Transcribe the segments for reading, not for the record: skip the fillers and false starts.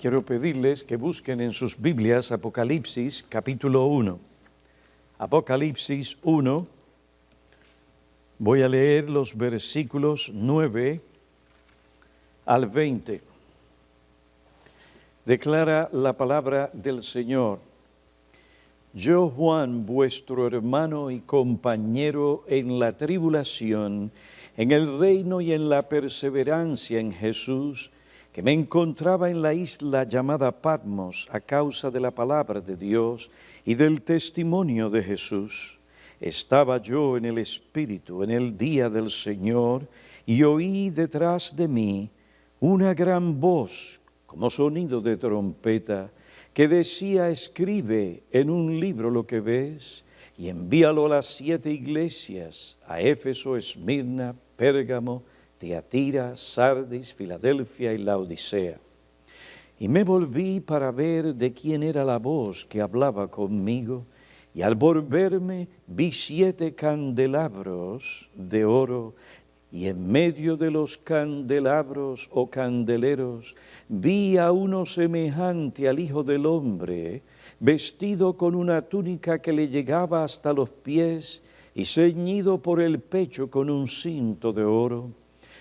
Quiero pedirles que busquen en sus Biblias Apocalipsis capítulo 1. Apocalipsis 1, voy a leer los versículos 9 al 20. Declara la palabra del Señor. Yo, Juan, vuestro hermano y compañero en la tribulación, en el reino y en la perseverancia en Jesús, que me encontraba en la isla llamada Patmos a causa de la palabra de Dios y del testimonio de Jesús. Estaba yo en el Espíritu en el día del Señor y oí detrás de mí una gran voz, como sonido de trompeta, que decía: escribe en un libro lo que ves y envíalo a las 7 iglesias, a Éfeso, Esmirna, Pérgamo, Tiatira, Sardis, Filadelfia y Laodicea. Y me volví para ver de quién era la voz que hablaba conmigo, y al volverme vi 7 candelabros de oro, y en medio de los candelabros o candeleros vi a uno semejante al Hijo del Hombre, vestido con una túnica que le llegaba hasta los pies y ceñido por el pecho con un cinto de oro.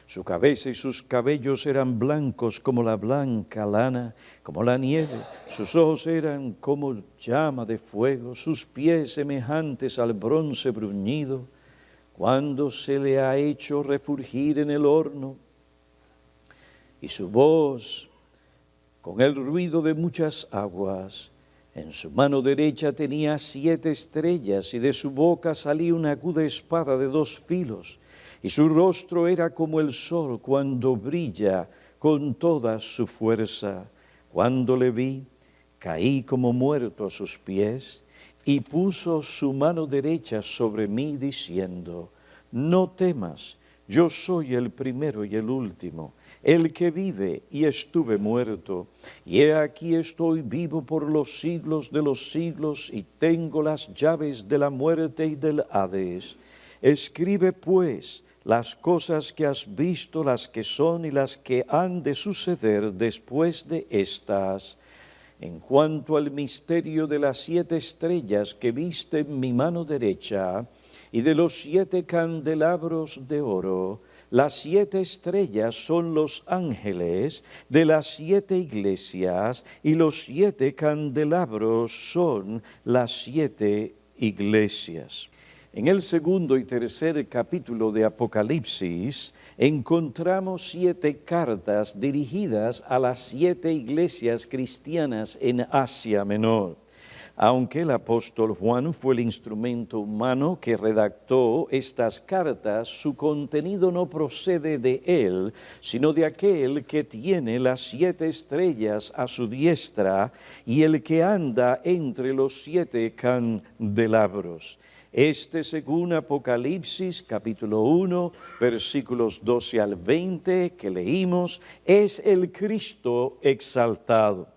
Su cabeza y sus cabellos eran blancos como la blanca lana, como la nieve. Sus ojos eran como llama de fuego, sus pies semejantes al bronce bruñido, cuando se le ha hecho refulgir en el horno. Y su voz, con el ruido de muchas aguas. En su mano derecha tenía 7 estrellas, y de su boca salía una aguda espada de 2 filos. Y su rostro era como el sol cuando brilla con toda su fuerza. Cuando le vi, caí como muerto a sus pies, y puso su mano derecha sobre mí, diciendo: no temas, yo soy el primero y el último, el que vive y estuve muerto. Y he aquí estoy vivo por los siglos de los siglos, y tengo las llaves de la muerte y del Hades. Escribe pues las cosas que has visto, las que son y las que han de suceder después de estas. En cuanto al misterio de las 7 estrellas que viste en mi mano derecha, y de los 7 candelabros de oro, las 7 estrellas son los ángeles de las 7 iglesias, y los 7 candelabros son las 7 iglesias. En el segundo y tercer capítulo de Apocalipsis encontramos 7 cartas dirigidas a las 7 iglesias cristianas en Asia Menor. Aunque el apóstol Juan fue el instrumento humano que redactó estas cartas, su contenido no procede de él, sino de aquel que tiene las 7 estrellas a su diestra y el que anda entre los 7 candelabros. Según Apocalipsis capítulo 1, versículos 12 al 20 que leímos, es el Cristo exaltado.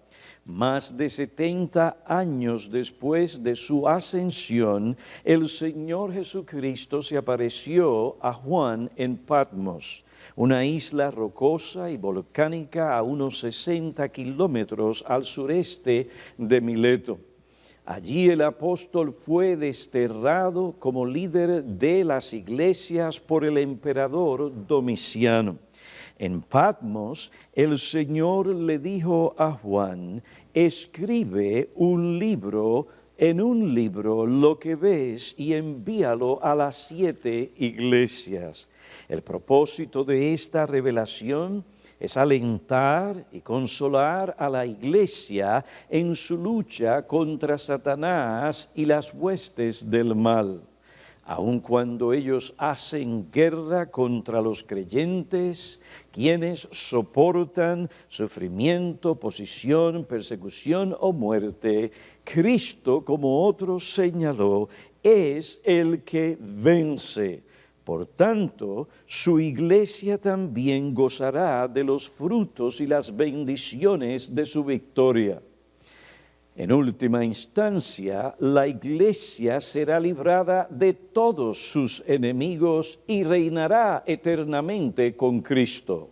Más de 70 años después de su ascensión, el Señor Jesucristo se apareció a Juan en Patmos, una isla rocosa y volcánica a unos 60 kilómetros al sureste de Mileto. Allí el apóstol fue desterrado como líder de las iglesias por el emperador Domiciano. En Patmos, el Señor le dijo a Juan: escribe en un libro lo que ves y envíalo a las 7 iglesias. El propósito de esta revelación es alentar y consolar a la iglesia en su lucha contra Satanás y las huestes del mal. Aun cuando ellos hacen guerra contra los creyentes, quienes soportan sufrimiento, oposición, persecución o muerte, Cristo, como otros señaló, es el que vence. Por tanto, su iglesia también gozará de los frutos y las bendiciones de su victoria. En última instancia, la iglesia será librada de todos sus enemigos y reinará eternamente con Cristo.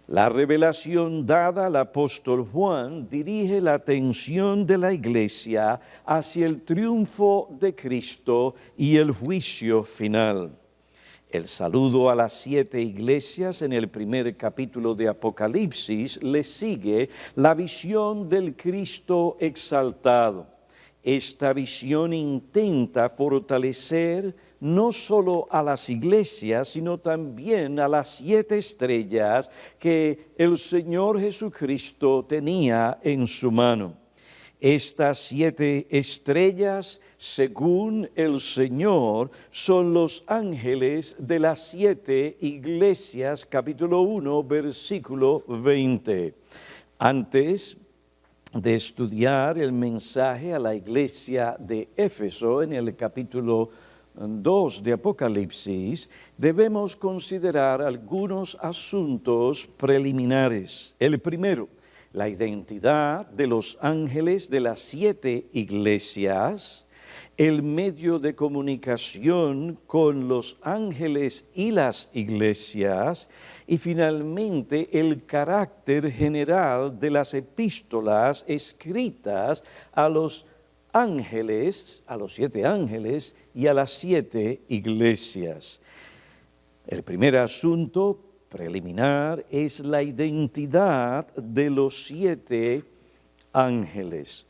La revelación dada al apóstol Juan dirige la atención de la Iglesia hacia el triunfo de Cristo y el juicio final. El saludo a las 7 iglesias en el primer capítulo de Apocalipsis le sigue la visión del Cristo exaltado. Esta visión intenta fortalecer no solo a las iglesias, sino también a las 7 estrellas que el Señor Jesucristo tenía en su mano. Estas 7 estrellas, según el Señor, son los ángeles de las 7 iglesias, capítulo 1, versículo 20. Antes de estudiar el mensaje a la iglesia de Éfeso en el capítulo 2 de Apocalipsis, debemos considerar algunos asuntos preliminares. El primero, la identidad de los ángeles de las 7 iglesias, el medio de comunicación con los ángeles y las iglesias, y finalmente el carácter general de las epístolas escritas a los ángeles, a los 7 ángeles y a las 7 iglesias. El primer asunto preliminar es la identidad de los 7 ángeles.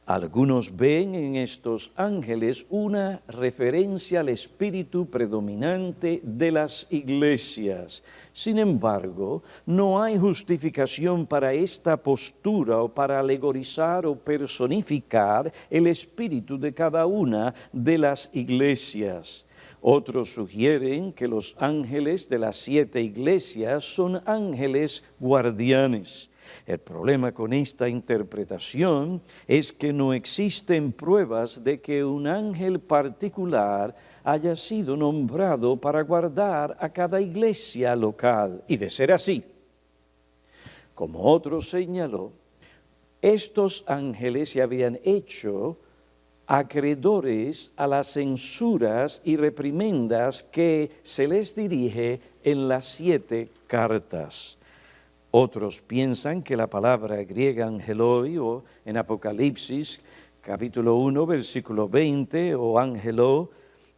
Algunos ven en estos ángeles una referencia al espíritu predominante de las iglesias. Sin embargo, no hay justificación para esta postura o para alegorizar o personificar el espíritu de cada una de las iglesias. Otros sugieren que los ángeles de las 7 iglesias son ángeles guardianes. El problema con esta interpretación es que no existen pruebas de que un ángel particular haya sido nombrado para guardar a cada iglesia local. Y de ser así, como otro señaló, estos ángeles se habían hecho acreedores a las censuras y reprimendas que se les dirige en las 7 cartas. Otros piensan que la palabra griega angeloi o en Apocalipsis capítulo 1 versículo 20 o ángelo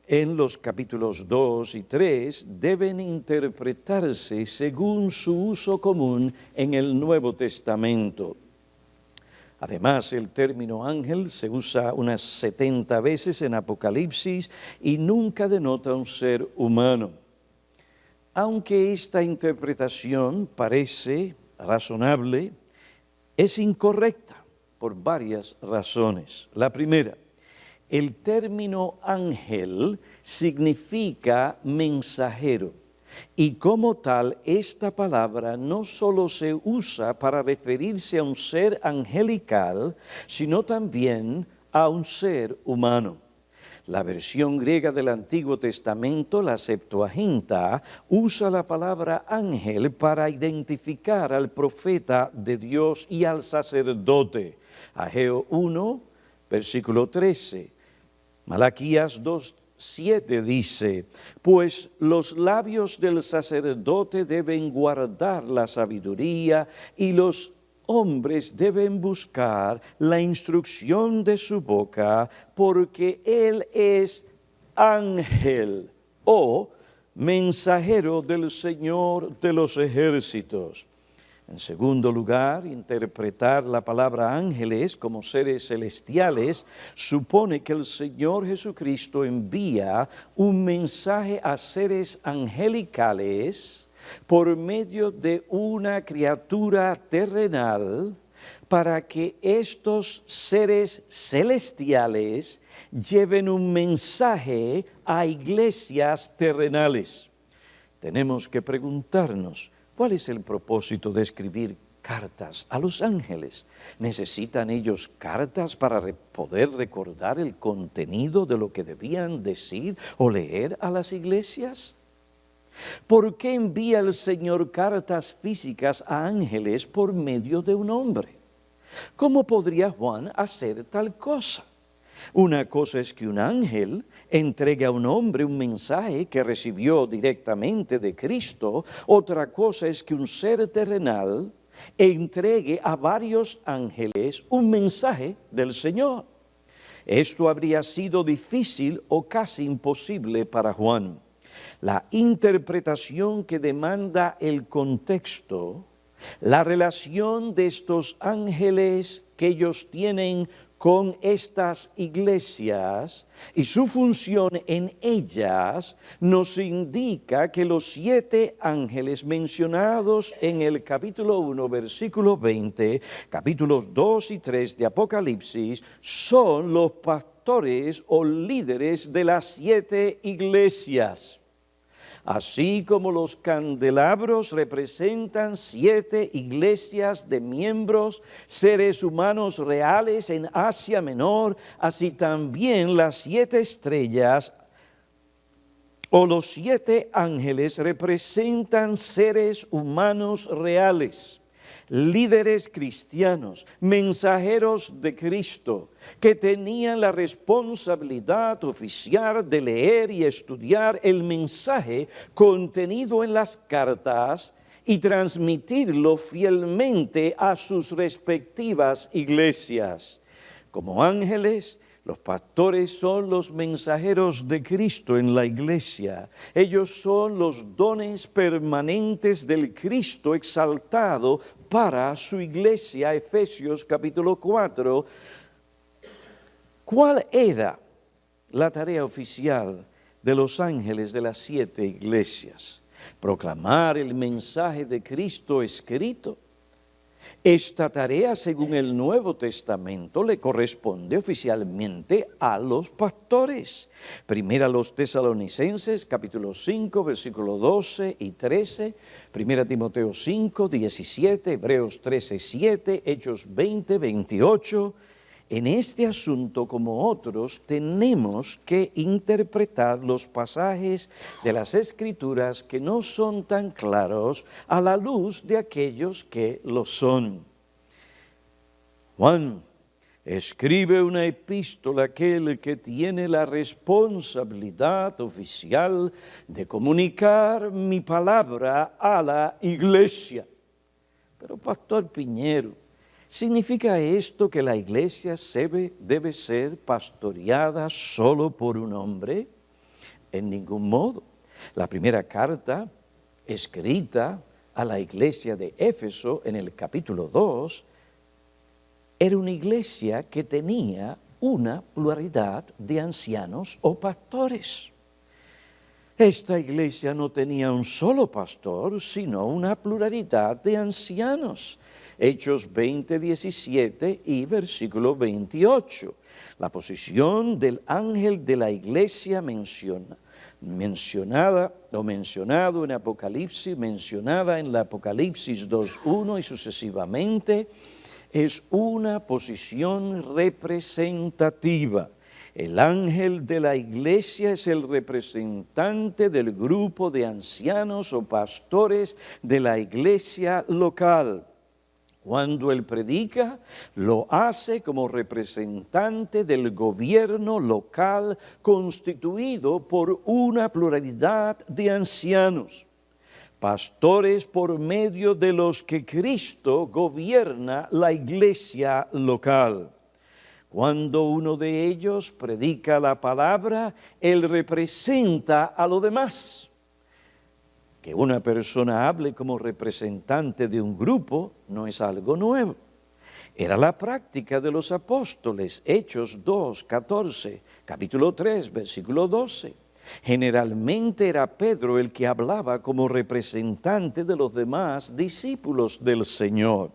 en los capítulos 2 y 3 deben interpretarse según su uso común en el Nuevo Testamento. Además, el término ángel se usa unas 70 veces en Apocalipsis y nunca denota un ser humano. Aunque esta interpretación parece razonable, es incorrecta por varias razones. La primera, el término ángel significa mensajero y como tal esta palabra no solo se usa para referirse a un ser angelical, sino también a un ser humano. La versión griega del Antiguo Testamento, la Septuaginta, usa la palabra ángel para identificar al profeta de Dios y al sacerdote. Ageo 1, versículo 13. Malaquías 2:7 dice, pues los labios del sacerdote deben guardar la sabiduría y los hombres deben buscar la instrucción de su boca, porque él es ángel o mensajero del Señor de los ejércitos. En segundo lugar, interpretar la palabra ángeles como seres celestiales supone que el Señor Jesucristo envía un mensaje a seres angelicales por medio de una criatura terrenal para que estos seres celestiales lleven un mensaje a iglesias terrenales. Tenemos que preguntarnos, ¿cuál es el propósito de escribir cartas a los ángeles? ¿Necesitan ellos cartas para poder recordar el contenido de lo que debían decir o leer a las iglesias? ¿Por qué envía el Señor cartas físicas a ángeles por medio de un hombre? ¿Cómo podría Juan hacer tal cosa? Una cosa es que un ángel entregue a un hombre un mensaje que recibió directamente de Cristo. Otra cosa es que un ser terrenal entregue a varios ángeles un mensaje del Señor. Esto habría sido difícil o casi imposible para Juan. La interpretación que demanda el contexto, la relación de estos ángeles que ellos tienen con estas iglesias y su función en ellas nos indica que los 7 ángeles mencionados en el capítulo 1, versículo 20, capítulos 2 y 3 de Apocalipsis, son los pastores o líderes de las 7 iglesias. Así como los candelabros representan 7 iglesias de miembros, seres humanos reales en Asia Menor, así también las 7 estrellas o los 7 ángeles representan seres humanos reales, líderes cristianos, mensajeros de Cristo, que tenían la responsabilidad oficial de leer y estudiar el mensaje contenido en las cartas y transmitirlo fielmente a sus respectivas iglesias. Como ángeles, los pastores son los mensajeros de Cristo en la iglesia. Ellos son los dones permanentes del Cristo exaltado para su iglesia. Efesios capítulo 4. ¿Cuál era la tarea oficial de los ángeles de las 7 iglesias? Proclamar el mensaje de Cristo escrito. Esta tarea, según el Nuevo Testamento, le corresponde oficialmente a los pastores. Primera a los Tesalonicenses, capítulo 5, versículos 12 y 13. Primera Timoteo 5, 17. Hebreos 13, 7. Hechos 20, 28. En este asunto, como otros, tenemos que interpretar los pasajes de las Escrituras que no son tan claros a la luz de aquellos que lo son. Juan escribe una epístola, aquel que tiene la responsabilidad oficial de comunicar mi palabra a la iglesia. Pero, Pastor Piñero, ¿significa esto que la iglesia debe ser pastoreada solo por un hombre? En ningún modo. La primera carta escrita a la iglesia de Éfeso en el capítulo 2 era una iglesia que tenía una pluralidad de ancianos o pastores. Esta iglesia no tenía un solo pastor, sino una pluralidad de ancianos. Hechos 20, 17 y versículo 28. La posición del ángel de la iglesia mencionado en Apocalipsis, mencionada en la Apocalipsis 2:1 y sucesivamente, es una posición representativa. El ángel de la iglesia es el representante del grupo de ancianos o pastores de la iglesia local. Cuando él predica, lo hace como representante del gobierno local constituido por una pluralidad de ancianos, pastores por medio de los que Cristo gobierna la iglesia local. Cuando uno de ellos predica la palabra, él representa a los demás. Que una persona hable como representante de un grupo no es algo nuevo. Era la práctica de los apóstoles, Hechos 2, 14, capítulo 3, versículo 12. Generalmente era Pedro el que hablaba como representante de los demás discípulos del Señor.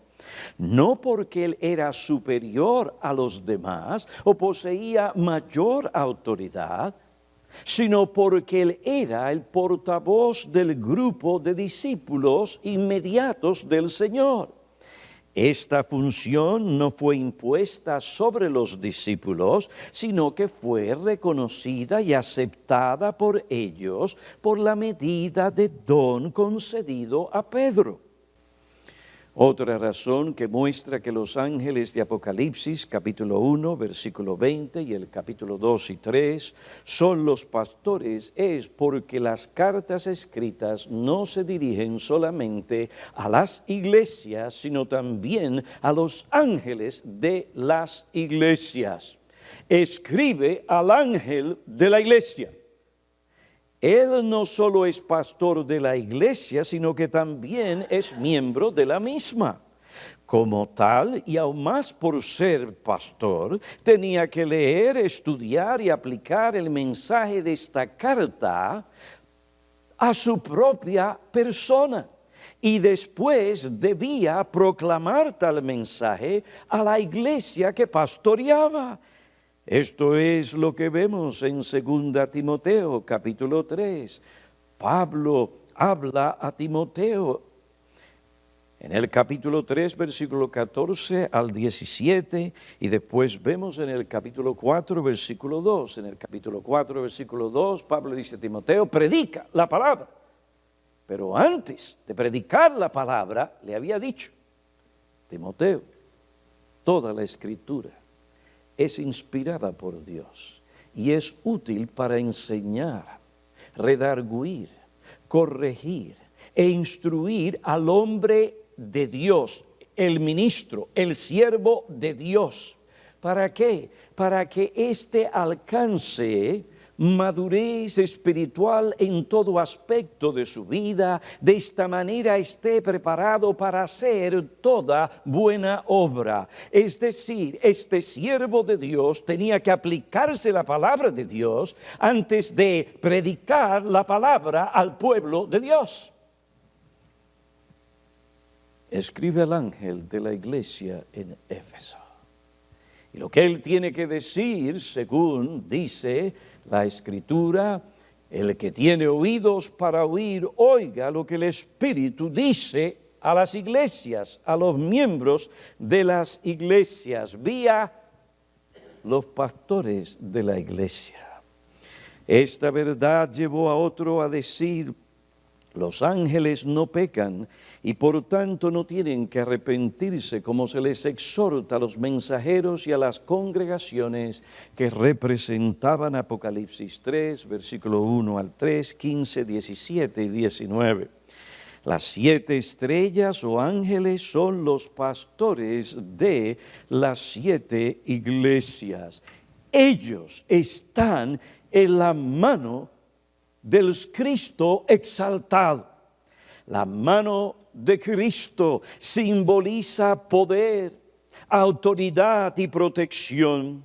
No porque él era superior a los demás o poseía mayor autoridad, sino porque él era el portavoz del grupo de discípulos inmediatos del Señor. Esta función no fue impuesta sobre los discípulos, sino que fue reconocida y aceptada por ellos por la medida de don concedido a Pedro. Otra razón que muestra que los ángeles de Apocalipsis, capítulo 1, versículo 20, y el capítulo 2 y 3, son los pastores, es porque las cartas escritas no se dirigen solamente a las iglesias, sino también a los ángeles de las iglesias. Escribe al ángel de la iglesia. Él no solo es pastor de la iglesia, sino que también es miembro de la misma. Como tal, y aún más por ser pastor, tenía que leer, estudiar y aplicar el mensaje de esta carta a su propia persona. Y después debía proclamar tal mensaje a la iglesia que pastoreaba. Esto es lo que vemos en 2 Timoteo, capítulo 3. Pablo habla a Timoteo en el capítulo 3, versículo 14 al 17, y después vemos en el capítulo 4, versículo 2. En el capítulo 4, versículo 2, Pablo dice a Timoteo, predica la palabra. Pero antes de predicar la palabra, le había dicho, Timoteo, toda la escritura es inspirada por Dios y es útil para enseñar, redarguir, corregir e instruir al hombre de Dios, el ministro, el siervo de Dios. ¿Para qué? Para que éste alcance madurez espiritual en todo aspecto de su vida, de esta manera esté preparado para hacer toda buena obra. Es decir, este siervo de Dios tenía que aplicarse la palabra de Dios antes de predicar la palabra al pueblo de Dios. Escribe el ángel de la iglesia en Éfeso. Y lo que él tiene que decir, según dice la Escritura, el que tiene oídos para oír, oiga lo que el Espíritu dice a las iglesias, a los miembros de las iglesias, vía los pastores de la iglesia. Esta verdad llevó a otro a decir, los ángeles no pecan y por tanto no tienen que arrepentirse, como se les exhorta a los mensajeros y a las congregaciones que representaban Apocalipsis 3, versículo 1 al 3, 15, 17 y 19. Las 7 estrellas o ángeles son los pastores de las 7 iglesias. Ellos están en la mano del Cristo exaltado. La mano de Cristo simboliza poder, autoridad y protección.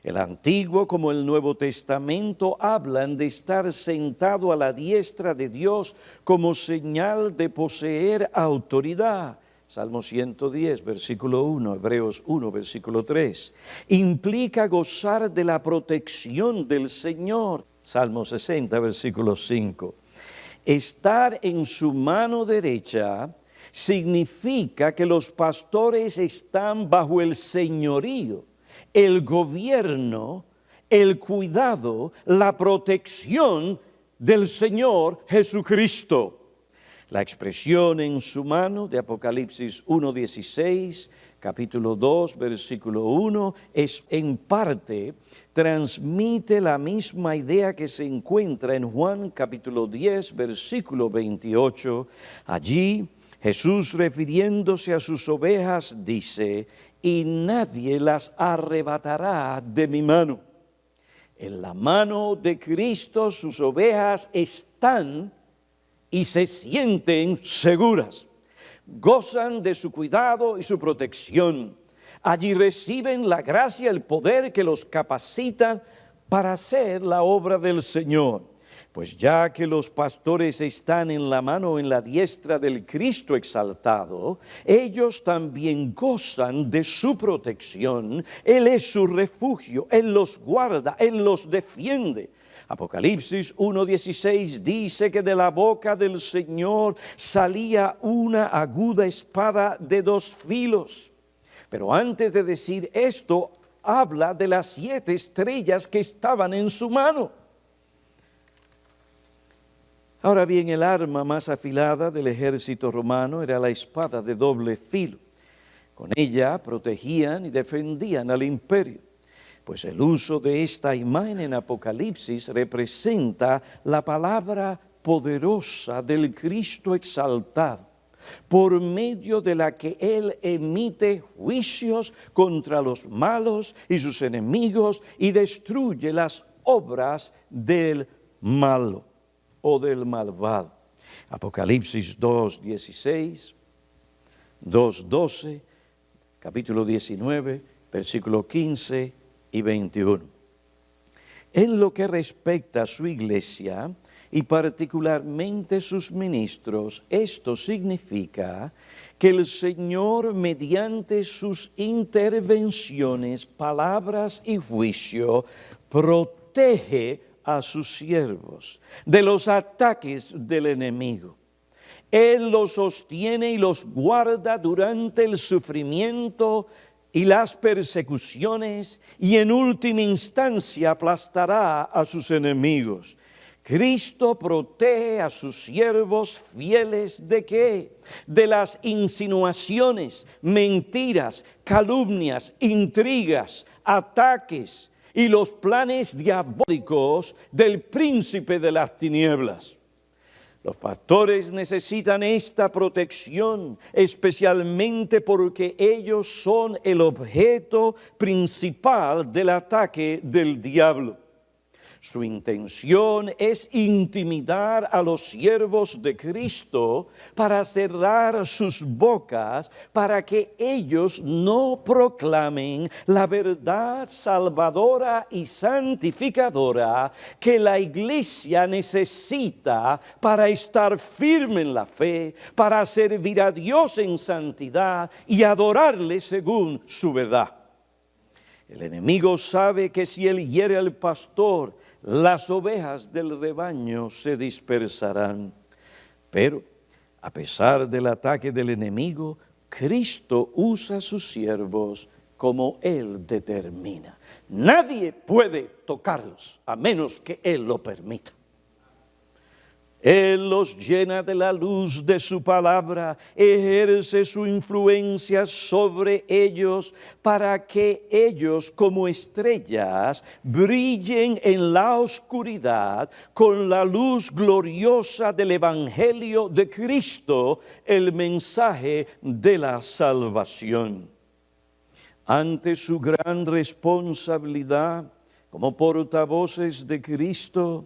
El Antiguo como el Nuevo Testamento hablan de estar sentado a la diestra de Dios como señal de poseer autoridad. Salmo 110, versículo 1, Hebreos 1, versículo 3. Implica gozar de la protección del Señor. Salmo 60, versículo 5. Estar en su mano derecha significa que los pastores están bajo el señorío, el gobierno, el cuidado, la protección del Señor Jesucristo. La expresión en su mano de Apocalipsis 1:16, capítulo 2, versículo 1, es en parte, transmite la misma idea que se encuentra en Juan capítulo 10, versículo 28. Allí Jesús, refiriéndose a sus ovejas, dice, y nadie las arrebatará de mi mano. En la mano de Cristo sus ovejas están y se sienten seguras. Gozan de su cuidado y su protección. Allí reciben la gracia, el poder que los capacita para hacer la obra del Señor. Pues ya que los pastores están en la mano, en la diestra del Cristo exaltado, ellos también gozan de su protección. Él es su refugio, Él los guarda, Él los defiende. Apocalipsis 1:16 dice que de la boca del Señor salía una aguda espada de 2 filos. Pero antes de decir esto, habla de las 7 estrellas que estaban en su mano. Ahora bien, el arma más afilada del ejército romano era la espada de doble filo. Con ella protegían y defendían al imperio, pues el uso de esta imagen en Apocalipsis representa la palabra poderosa del Cristo exaltado, por medio de la que Él emite juicios contra los malos y sus enemigos y destruye las obras del malo o del malvado. Apocalipsis 2:16, 2:12, capítulo 19, versículo 15 y 21. En lo que respecta a su iglesia, y particularmente sus ministros, esto significa que el Señor, mediante sus intervenciones, palabras y juicio, protege a sus siervos de los ataques del enemigo. Él los sostiene y los guarda durante el sufrimiento y las persecuciones, y en última instancia aplastará a sus enemigos. Cristo protege a sus siervos fieles ¿de qué? De las insinuaciones, mentiras, calumnias, intrigas, ataques y los planes diabólicos del príncipe de las tinieblas. Los pastores necesitan esta protección, especialmente porque ellos son el objeto principal del ataque del diablo. Su intención es intimidar a los siervos de Cristo para cerrar sus bocas, para que ellos no proclamen la verdad salvadora y santificadora que la iglesia necesita para estar firme en la fe, para servir a Dios en santidad y adorarle según su verdad. El enemigo sabe que si él hiere al pastor, las ovejas del rebaño se dispersarán. Pero, a pesar del ataque del enemigo, Cristo usa a sus siervos como Él determina. Nadie puede tocarlos a menos que Él lo permita. Él los llena de la luz de su palabra, ejerce su influencia sobre ellos para que ellos como estrellas brillen en la oscuridad con la luz gloriosa del Evangelio de Cristo, el mensaje de la salvación. Ante su gran responsabilidad como portavoces de Cristo,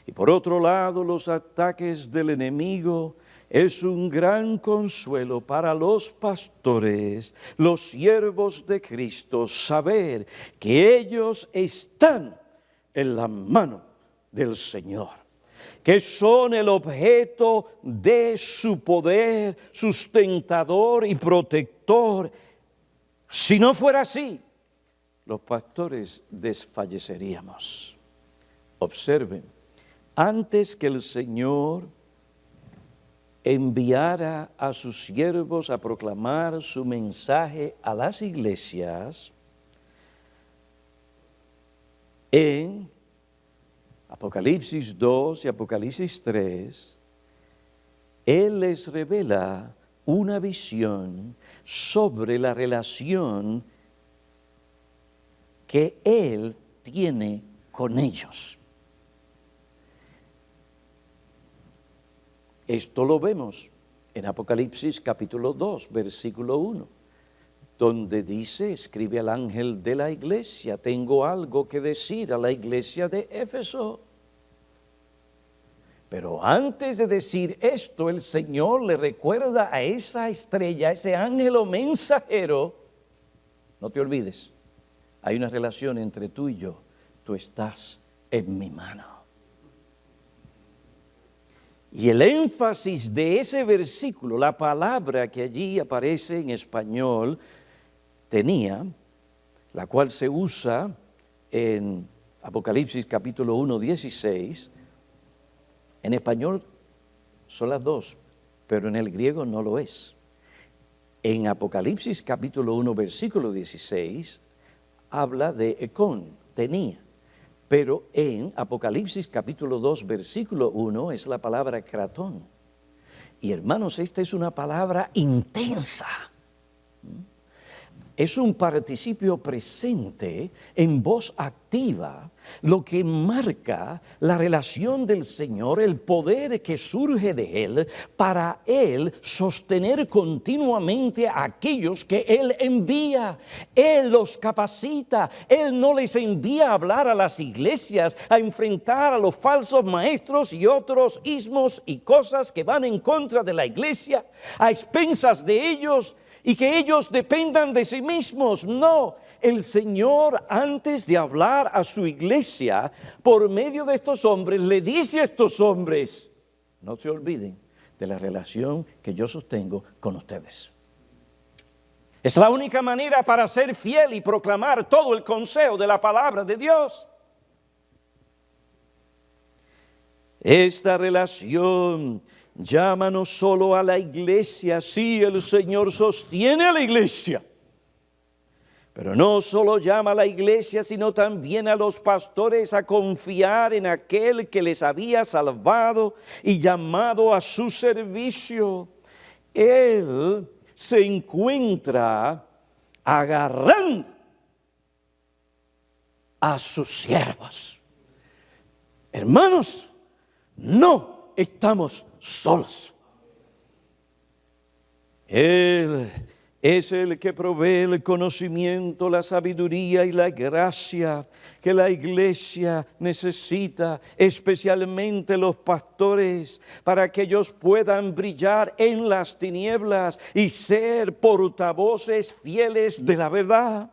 y por otro lado, los ataques del enemigo, es un gran consuelo para los pastores, los siervos de Cristo, saber que ellos están en la mano del Señor, que son el objeto de su poder sustentador y protector. Si no fuera así, los pastores desfalleceríamos. Observen. Antes que el Señor enviara a sus siervos a proclamar su mensaje a las iglesias, en Apocalipsis 2 y Apocalipsis 3, Él les revela una visión sobre la relación que Él tiene con ellos. Esto lo vemos en Apocalipsis capítulo 2, versículo 1, donde dice, escribe al ángel de la iglesia, tengo algo que decir a la iglesia de Éfeso. Pero antes de decir esto, el Señor le recuerda a esa estrella, a ese ángel o mensajero, no te olvides, hay una relación entre tú y yo, tú estás en mi mano. Y el énfasis de ese versículo, la palabra que allí aparece en español, tenía, la cual se usa en Apocalipsis capítulo 1, 16, en español son las dos, pero en el griego no lo es. En Apocalipsis capítulo 1, versículo 16, habla de ekon, tenía, Pero en Apocalipsis capítulo 2, versículo 1 es la palabra cratón. Y hermanos, esta es una palabra intensa. Es un participio presente en voz activa, lo que marca la relación del Señor, el poder que surge de Él, para Él sostener continuamente a aquellos que Él envía. Él los capacita, Él no les envía a hablar a las iglesias, a enfrentar a los falsos maestros y otros ismos y cosas que van en contra de la iglesia, a expensas de ellos, y que ellos dependan de sí mismos. No, el Señor, antes de hablar a su iglesia por medio de estos hombres, le dice a estos hombres: no se olviden de la relación que yo sostengo con ustedes. Es la única manera para ser fiel y proclamar todo el consejo de la palabra de Dios. Esta relación llama no solo a la iglesia, sí, el Señor sostiene a la iglesia, pero no solo llama a la iglesia, sino también a los pastores a confiar en aquel que les había salvado y llamado a su servicio. Él se encuentra agarrando a sus siervos. Hermanos, no estamos solos. Él es el que provee el conocimiento, la sabiduría y la gracia que la iglesia necesita, especialmente los pastores, para que ellos puedan brillar en las tinieblas y ser portavoces fieles de la verdad.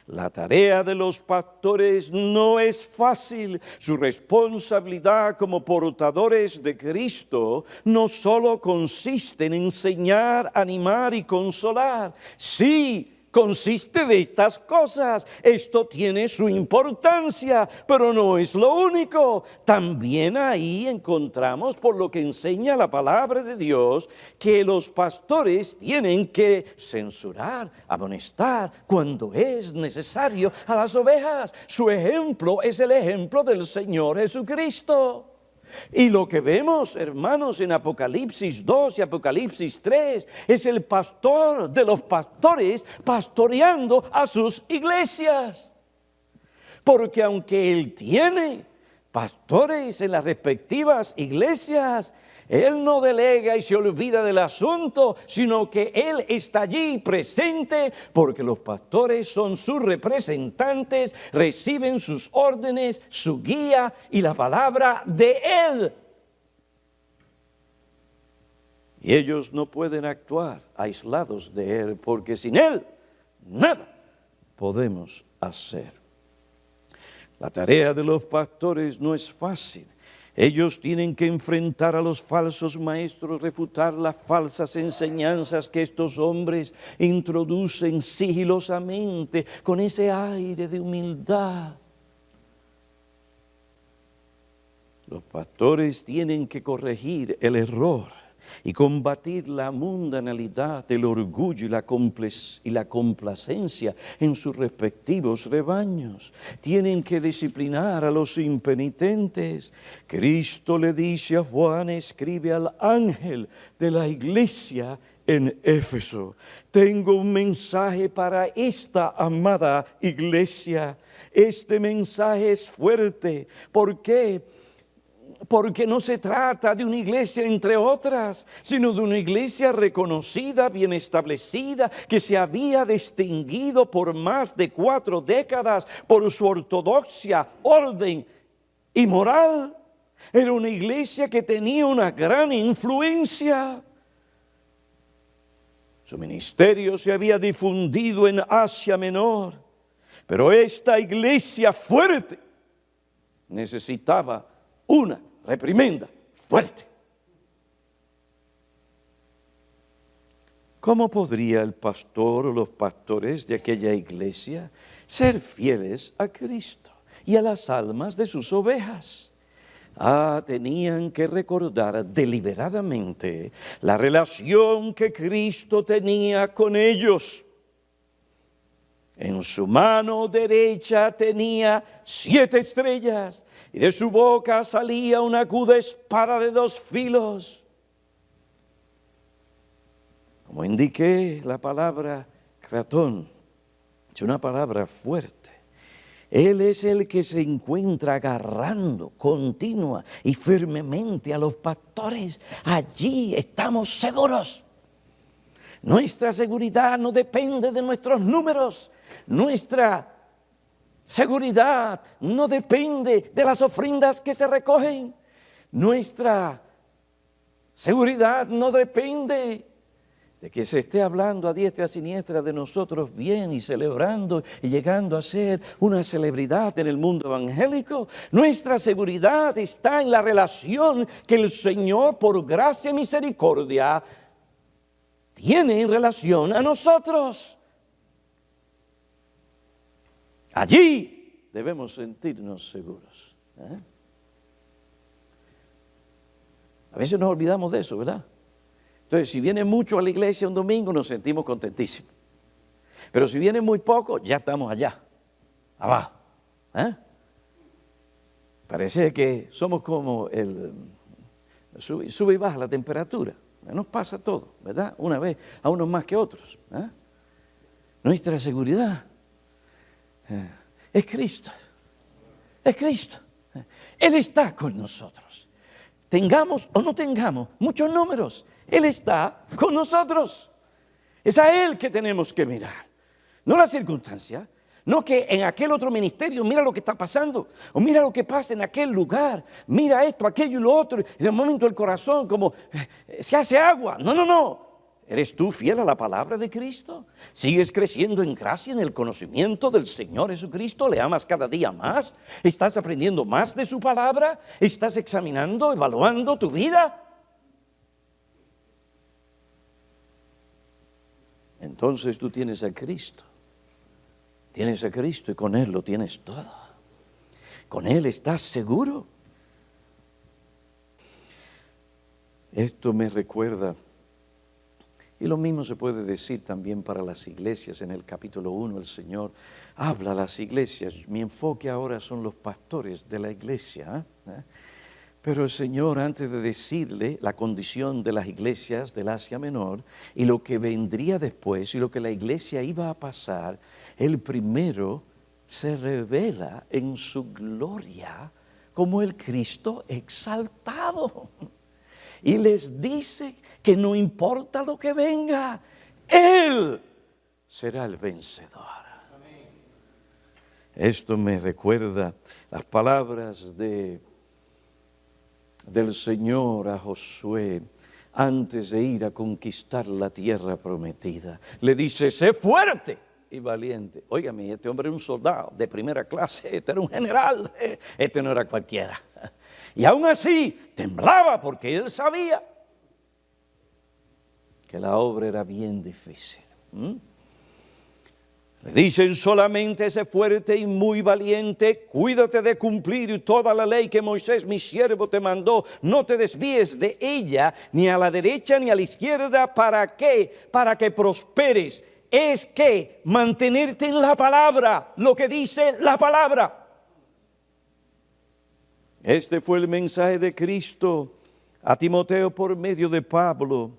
La tarea de los pastores no es fácil. Su responsabilidad como portadores de Cristo no solo consiste en enseñar, animar y consolar. Sí, consiste de estas cosas. Esto tiene su importancia, pero no es lo único. También ahí encontramos, por lo que enseña la palabra de Dios, que los pastores tienen que censurar, amonestar cuando es necesario a las ovejas. Su ejemplo es el ejemplo del Señor Jesucristo. Y lo que vemos, hermanos, en Apocalipsis 2 y Apocalipsis 3 es el pastor de los pastores pastoreando a sus iglesias. Porque aunque él tiene pastores en las respectivas iglesias, él no delega y se olvida del asunto, sino que él está allí presente porque los pastores son sus representantes, reciben sus órdenes, su guía y la palabra de él. Y ellos no pueden actuar aislados de él porque sin él nada podemos hacer. La tarea de los pastores no es fácil. Ellos tienen que enfrentar a los falsos maestros, refutar las falsas enseñanzas que estos hombres introducen sigilosamente, con ese aire de humildad. Los pastores tienen que corregir el error y combatir la mundanalidad del orgullo y la complacencia en sus respectivos rebaños. Tienen que disciplinar a los impenitentes. Cristo le dice a Juan, escribe al ángel de la iglesia en Éfeso: tengo un mensaje para esta amada iglesia. Este mensaje es fuerte. ¿Por qué? Porque no se trata de una iglesia entre otras, sino de una iglesia reconocida, bien establecida, que se había distinguido por más de 4 décadas por su ortodoxia, orden y moral. Era una iglesia que tenía una gran influencia. Su ministerio se había difundido en Asia Menor, pero esta iglesia fuerte necesitaba una reprimenda fuerte. ¿Cómo podría el pastor o los pastores de aquella iglesia ser fieles a Cristo y a las almas de sus ovejas? Tenían que recordar deliberadamente la relación que Cristo tenía con ellos. En su mano derecha tenía 7 estrellas y de su boca salía una aguda espada de 2 filos. Como indiqué, la palabra Cratón es una palabra fuerte. Él es el que se encuentra agarrando continua y firmemente a los pastores. Allí estamos seguros. Nuestra seguridad no depende de nuestros números. Nuestra seguridad no depende de las ofrendas que se recogen. Nuestra seguridad no depende de que se esté hablando a diestra y a siniestra de nosotros bien y celebrando y llegando a ser una celebridad en el mundo evangélico. Nuestra seguridad está en la relación que el Señor, por gracia y misericordia, tiene en relación a nosotros. Allí debemos sentirnos seguros. A veces nos olvidamos de eso, ¿verdad? Entonces, si viene mucho a la iglesia un domingo, nos sentimos contentísimos. Pero si viene muy poco, ya estamos allá, abajo. Parece que somos como sube y baja la temperatura. Nos pasa todo, ¿verdad? Una vez, a unos más que otros. Nuestra seguridad es Cristo. Es Cristo. Él está con nosotros. Tengamos o no tengamos muchos números, Él está con nosotros. Es a Él que tenemos que mirar, no la circunstancia, no que en aquel otro ministerio mira lo que está pasando, o mira lo que pasa en aquel lugar, mira esto, aquello y lo otro, y de momento el corazón como se hace agua. No. ¿Eres tú fiel a la palabra de Cristo? ¿Sigues creciendo en gracia, en el conocimiento del Señor Jesucristo? ¿Le amas cada día más? ¿Estás aprendiendo más de su palabra? ¿Estás examinando, evaluando tu vida? Entonces tú tienes a Cristo. Tienes a Cristo y con Él lo tienes todo. Con Él estás seguro. Esto me recuerda. Y lo mismo se puede decir también para las iglesias. En el capítulo 1 el Señor habla a las iglesias. Mi enfoque ahora son los pastores de la iglesia. Pero el Señor, antes de decirle la condición de las iglesias del Asia Menor y lo que vendría después y lo que la iglesia iba a pasar, Él primero se revela en su gloria como el Cristo exaltado. Y les dice que no importa lo que venga, Él será el vencedor. Amén. Esto me recuerda las palabras del Señor a Josué antes de ir a conquistar la tierra prometida. Le dice, sé fuerte y valiente. Óigame, este hombre era un soldado de primera clase, este era un general, este no era cualquiera. Y aún así temblaba porque él sabía que la obra era bien difícil. Le dicen solamente sé fuerte y muy valiente, cuídate de cumplir toda la ley que Moisés mi siervo te mandó, no te desvíes de ella ni a la derecha ni a la izquierda. ¿Para qué? Para que prosperes. Es que mantenerte en la palabra, lo que dice la palabra. Este fue el mensaje de Cristo a Timoteo por medio de Pablo.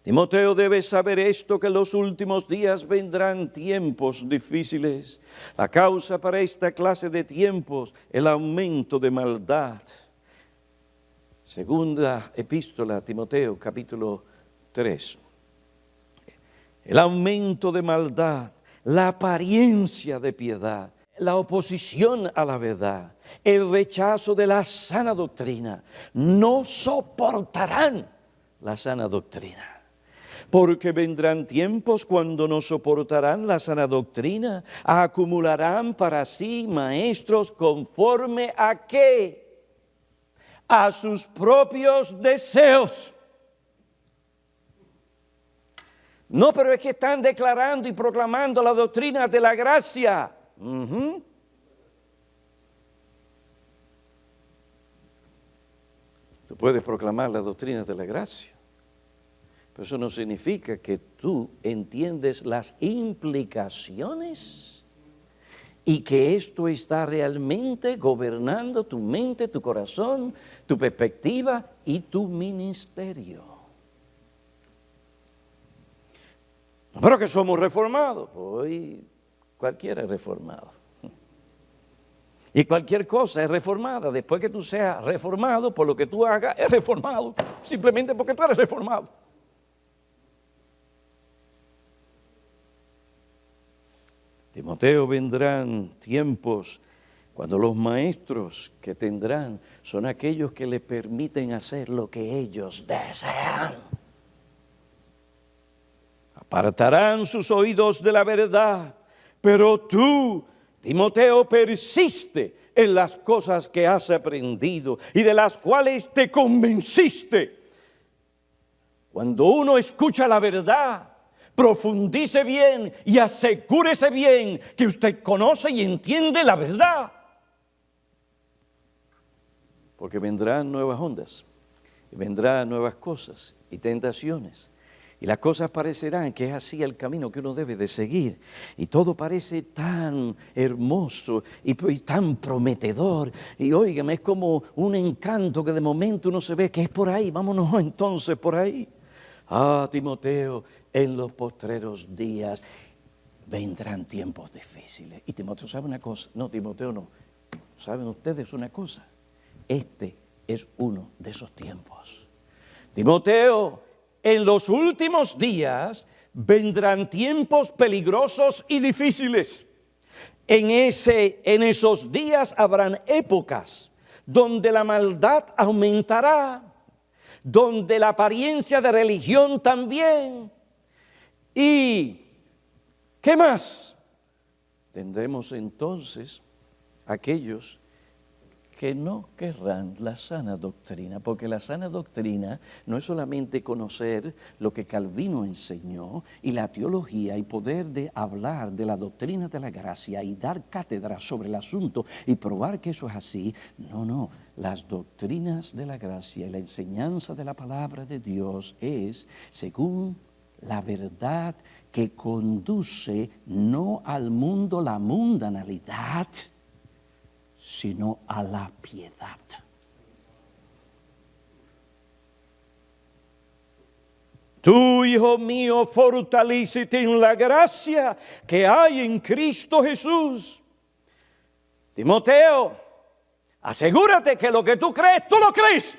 Timoteo, debes saber esto, que en los últimos días vendrán tiempos difíciles. La causa para esta clase de tiempos, el aumento de maldad. Segunda epístola a Timoteo, capítulo 3. El aumento de maldad, la apariencia de piedad, la oposición a la verdad, el rechazo de la sana doctrina. No soportarán la sana doctrina. Porque vendrán tiempos cuando no soportarán la sana doctrina, acumularán para sí maestros conforme a ¿qué? A sus propios deseos. No, pero es que están declarando y proclamando la doctrina de la gracia. Tú puedes proclamar la doctrina de la gracia. Pero eso no significa que tú entiendes las implicaciones y que esto está realmente gobernando tu mente, tu corazón, tu perspectiva y tu ministerio. Pero que somos reformados. Hoy cualquiera es reformado. Y cualquier cosa es reformada. Después que tú seas reformado, por lo que tú hagas, es reformado. Simplemente porque tú eres reformado. Timoteo, vendrán tiempos cuando los maestros que tendrán son aquellos que le permiten hacer lo que ellos desean. Apartarán sus oídos de la verdad, pero tú, Timoteo, persiste en las cosas que has aprendido y de las cuales te convenciste. Cuando uno escucha la verdad, profundice bien y asegúrese bien que usted conoce y entiende la verdad. Porque vendrán nuevas ondas, y vendrán nuevas cosas y tentaciones. Y las cosas parecerán que es así el camino que uno debe de seguir. Y todo parece tan hermoso y tan prometedor. Y óigame, es como un encanto que de momento uno se ve que es por ahí. Vámonos entonces por ahí. Ah, Timoteo, en los postreros días vendrán tiempos difíciles. Y Timoteo sabe una cosa. No, Timoteo no. ¿Saben ustedes una cosa? Este es uno de esos tiempos. Timoteo, en los últimos días vendrán tiempos peligrosos y difíciles. En esos días habrán épocas donde la maldad aumentará, donde la apariencia de religión también. ¿Y qué más? Tendremos entonces aquellos que no querrán la sana doctrina, porque la sana doctrina no es solamente conocer lo que Calvino enseñó y la teología y poder de hablar de la doctrina de la gracia y dar cátedra sobre el asunto y probar que eso es así. No, las doctrinas de la gracia y la enseñanza de la palabra de Dios es según la verdad que conduce no al mundo, la mundanalidad, sino a la piedad. Tú, hijo mío, fortalécete en la gracia que hay en Cristo Jesús. Timoteo, asegúrate que lo que tú crees, tú lo crees.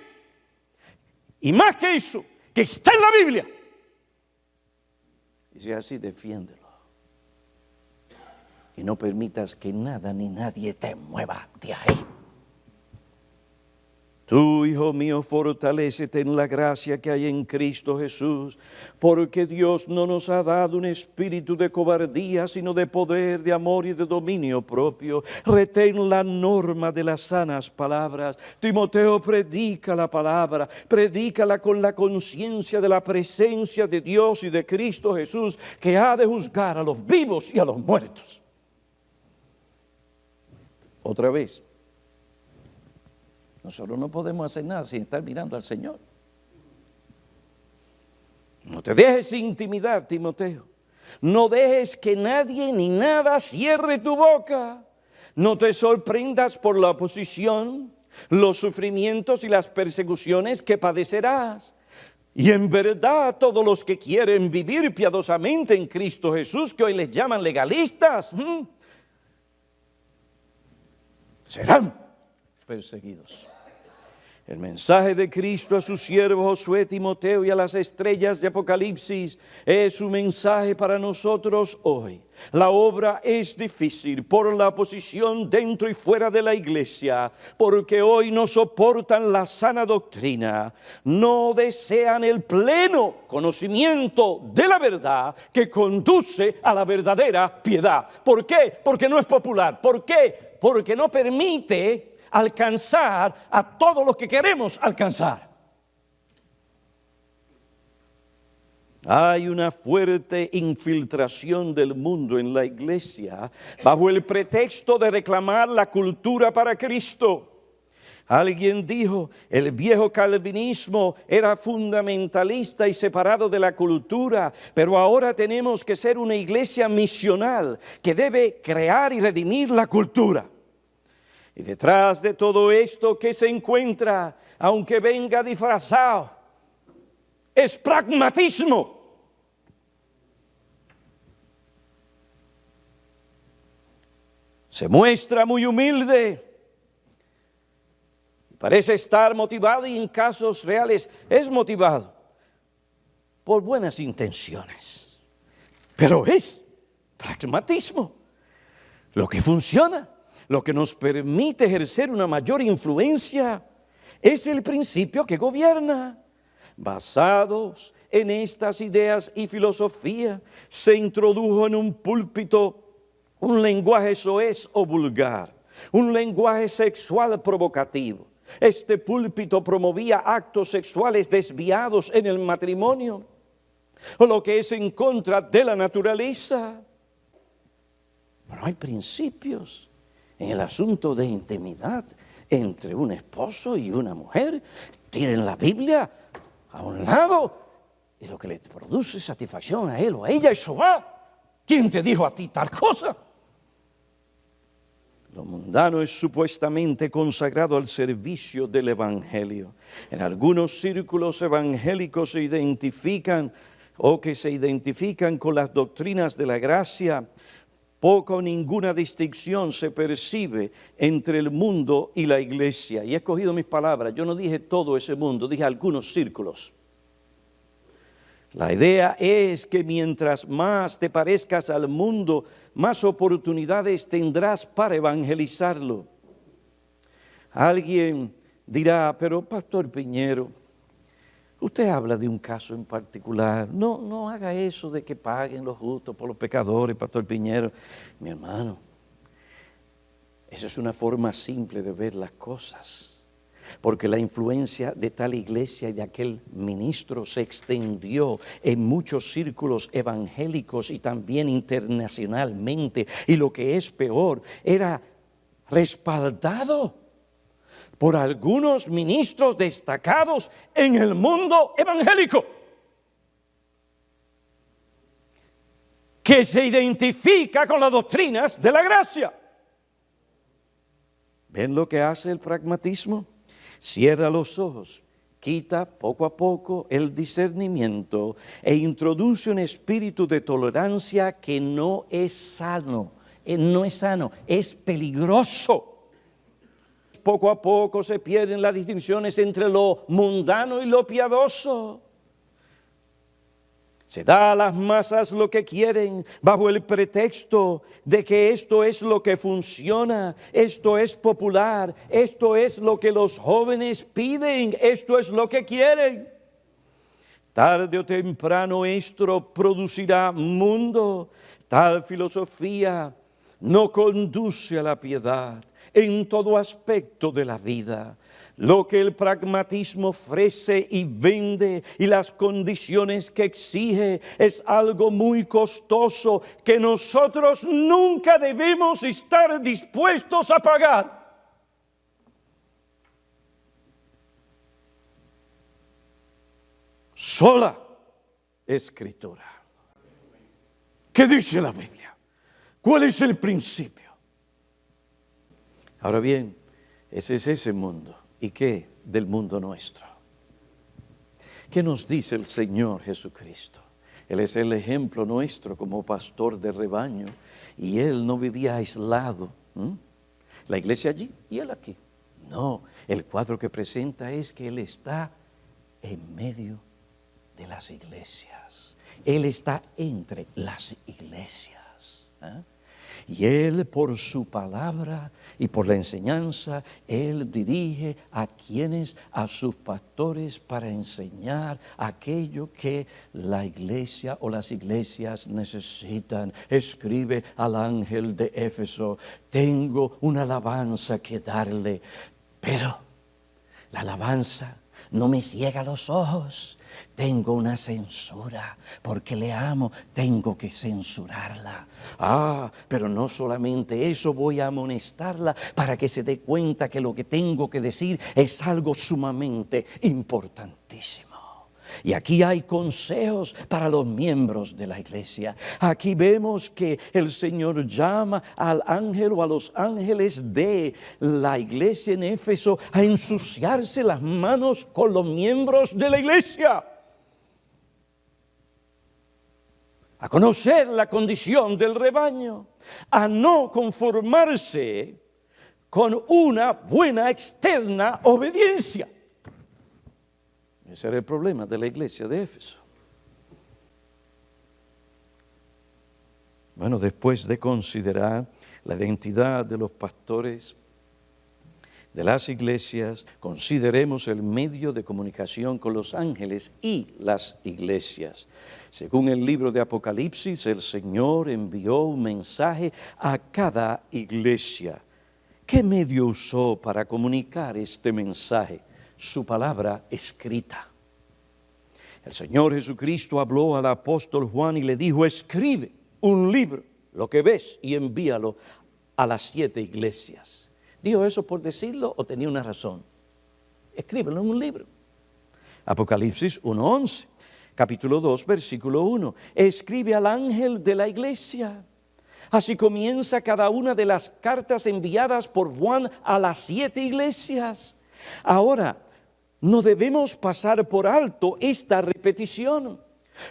Y más que eso, que está en la Biblia. Y si así, defiéndelo. Y no permitas que nada ni nadie te mueva de ahí. Tú, hijo mío, fortalécete en la gracia que hay en Cristo Jesús, porque Dios no nos ha dado un espíritu de cobardía, sino de poder, de amor y de dominio propio. Retén la norma de las sanas palabras. Timoteo, predica la palabra, predícala con la conciencia de la presencia de Dios y de Cristo Jesús, que ha de juzgar a los vivos y a los muertos. Otra vez, nosotros no podemos hacer nada sin estar mirando al Señor. No te dejes intimidar, Timoteo. No dejes que nadie ni nada cierre tu boca. No te sorprendas por la oposición, los sufrimientos y las persecuciones que padecerás. Y en verdad todos los que quieren vivir piadosamente en Cristo Jesús, que hoy les llaman legalistas, serán perseguidos. El mensaje de Cristo a su siervo Josué, Timoteo y a las estrellas de Apocalipsis es un mensaje para nosotros hoy. La obra es difícil por la oposición dentro y fuera de la iglesia, porque hoy no soportan la sana doctrina, no desean el pleno conocimiento de la verdad que conduce a la verdadera piedad. ¿Por qué? Porque no es popular. ¿Por qué? Porque no permite alcanzar a todo lo que queremos alcanzar. Hay una fuerte infiltración del mundo en la iglesia bajo el pretexto de reclamar la cultura para Cristo. Alguien dijo, el viejo calvinismo era fundamentalista y separado de la cultura, pero ahora tenemos que ser una iglesia misional que debe crear y redimir la cultura. Y detrás de todo esto que se encuentra, aunque venga disfrazado, es pragmatismo. Se muestra muy humilde. Parece estar motivado y en casos reales es motivado por buenas intenciones. Pero es pragmatismo. Lo que funciona, lo que nos permite ejercer una mayor influencia, es el principio que gobierna. Basados en estas ideas y filosofía, se introdujo en un púlpito un lenguaje soez o vulgar, un lenguaje sexual provocativo. Este púlpito promovía actos sexuales desviados en el matrimonio, o lo que es en contra de la naturaleza. Pero hay principios en el asunto de intimidad entre un esposo y una mujer. Tienen la Biblia a un lado y lo que le produce satisfacción a él o a ella, eso va. ¿Quién te dijo a ti tal cosa? Lo mundano es supuestamente consagrado al servicio del Evangelio. En algunos círculos evangélicos se identifican con las doctrinas de la gracia. Poca o ninguna distinción se percibe entre el mundo y la iglesia. Y he escogido mis palabras, yo no dije todo ese mundo, dije algunos círculos. La idea es que mientras más te parezcas al mundo, más oportunidades tendrás para evangelizarlo. Alguien dirá, pero Pastor Piñero, usted habla de un caso en particular. No haga eso de que paguen los justos por los pecadores, Pastor Piñero. Mi hermano, esa es una forma simple de ver las cosas. Porque la influencia de tal iglesia y de aquel ministro se extendió en muchos círculos evangélicos y también internacionalmente. Y lo que es peor, era respaldado por algunos ministros destacados en el mundo evangélico, que se identifica con las doctrinas de la gracia. ¿Ven lo que hace el pragmatismo? Cierra los ojos, quita poco a poco el discernimiento e introduce un espíritu de tolerancia que no es sano, es peligroso. Poco a poco se pierden las distinciones entre lo mundano y lo piadoso. Se da a las masas lo que quieren bajo el pretexto de que esto es lo que funciona, esto es popular, esto es lo que los jóvenes piden, esto es lo que quieren. Tarde o temprano esto producirá mundo. Tal filosofía no conduce a la piedad en todo aspecto de la vida. Lo que el pragmatismo ofrece y vende y las condiciones que exige es algo muy costoso que nosotros nunca debemos estar dispuestos a pagar. Sola Escritura. ¿Qué dice la Biblia? ¿Cuál es el principio? Ahora bien, ese es ese mundo. ¿Y qué del mundo nuestro? ¿Qué nos dice el Señor Jesucristo? Él es el ejemplo nuestro como pastor de rebaño y Él no vivía aislado. La iglesia allí y Él aquí. No, el cuadro que presenta es que Él está en medio de las iglesias. Él está entre las iglesias. Y Él por su palabra y por la enseñanza, Él dirige a sus pastores para enseñar aquello que la iglesia o las iglesias necesitan. Escribe al ángel de Éfeso, tengo una alabanza que darle, pero la alabanza no me ciega los ojos, Tengo una censura, porque le amo, tengo que censurarla. Ah, pero no solamente eso, voy a amonestarla para que se dé cuenta que lo que tengo que decir es algo sumamente importantísimo. Y aquí hay consejos para los miembros de la iglesia. Aquí vemos que el Señor llama al ángel o a los ángeles de la iglesia en Éfeso a ensuciarse las manos con los miembros de la iglesia, a conocer la condición del rebaño, a no conformarse con una buena externa obediencia. Ese era el problema de la iglesia de Éfeso. Bueno, después de considerar la identidad de los pastores de las iglesias, consideremos el medio de comunicación con los ángeles y las iglesias. Según el libro de Apocalipsis, el Señor envió un mensaje a cada iglesia. ¿Qué medio usó para comunicar este mensaje? Su palabra escrita. El Señor Jesucristo habló al apóstol Juan y le dijo: escribe un libro, lo que ves, y envíalo a las 7 iglesias. ¿Dijo eso por decirlo o tenía una razón? Escríbelo en un libro. Apocalipsis 1:11, capítulo 2, versículo 1. Escribe al ángel de la iglesia. Así comienza cada una de las cartas enviadas por Juan a las 7 iglesias. Ahora, no debemos pasar por alto esta repetición,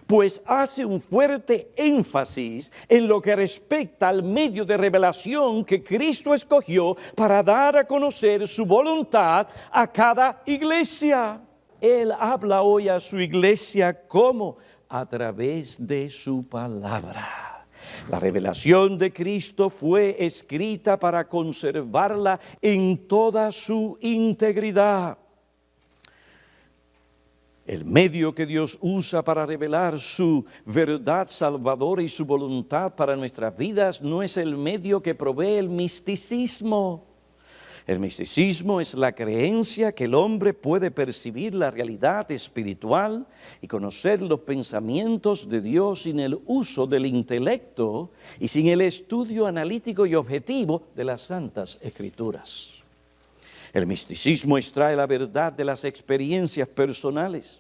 pues hace un fuerte énfasis en lo que respecta al medio de revelación que Cristo escogió para dar a conocer su voluntad a cada iglesia. Él habla hoy a su iglesia como a través de su palabra. La revelación de Cristo fue escrita para conservarla en toda su integridad. El medio que Dios usa para revelar su verdad salvadora y su voluntad para nuestras vidas no es el medio que provee el misticismo. El misticismo es la creencia que el hombre puede percibir la realidad espiritual y conocer los pensamientos de Dios sin el uso del intelecto y sin el estudio analítico y objetivo de las Santas Escrituras. El misticismo extrae la verdad de las experiencias personales,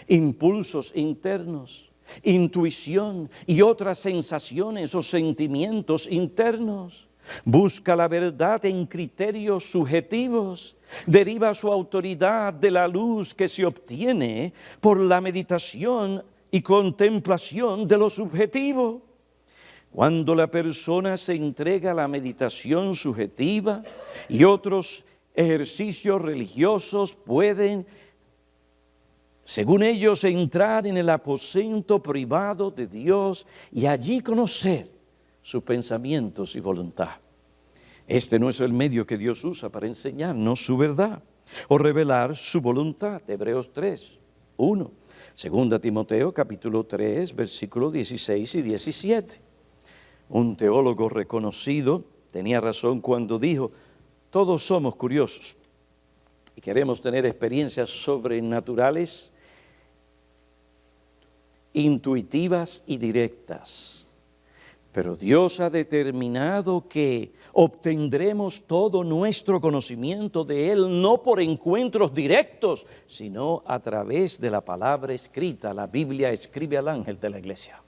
impulsos internos, intuición y otras sensaciones o sentimientos internos. Busca la verdad en criterios subjetivos. Deriva su autoridad de la luz que se obtiene por la meditación y contemplación de lo subjetivo. Cuando la persona se entrega a la meditación subjetiva y otros ejercicios religiosos, pueden, según ellos, entrar en el aposento privado de Dios y allí conocer sus pensamientos y voluntad. Este no es el medio que Dios usa para enseñarnos su verdad o revelar su voluntad. Hebreos 3:1. Segunda Timoteo capítulo 3, versículos 16 y 17. Un teólogo reconocido tenía razón cuando dijo: todos somos curiosos y queremos tener experiencias sobrenaturales, intuitivas y directas. Pero Dios ha determinado que obtendremos todo nuestro conocimiento de Él no por encuentros directos, sino a través de la palabra escrita. La Biblia escribe al ángel de la iglesia.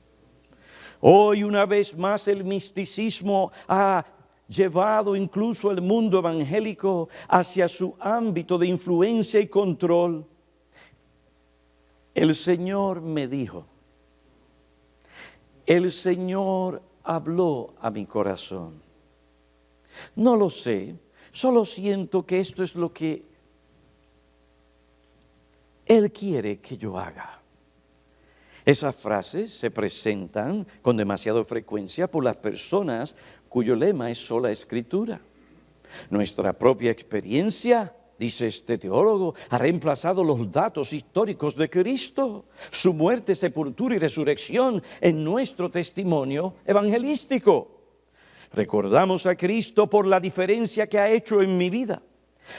Hoy, una vez más, el misticismo ha llevado incluso el mundo evangélico hacia su ámbito de influencia y control. El Señor me dijo, el Señor habló a mi corazón. No lo sé, solo siento que esto es lo que Él quiere que yo haga. Esas frases se presentan con demasiada frecuencia por las personas cuyo lema es sola escritura. Nuestra propia experiencia, dice este teólogo, ha reemplazado los datos históricos de Cristo, su muerte, sepultura y resurrección en nuestro testimonio evangelístico. Recordamos a Cristo por la diferencia que ha hecho en mi vida.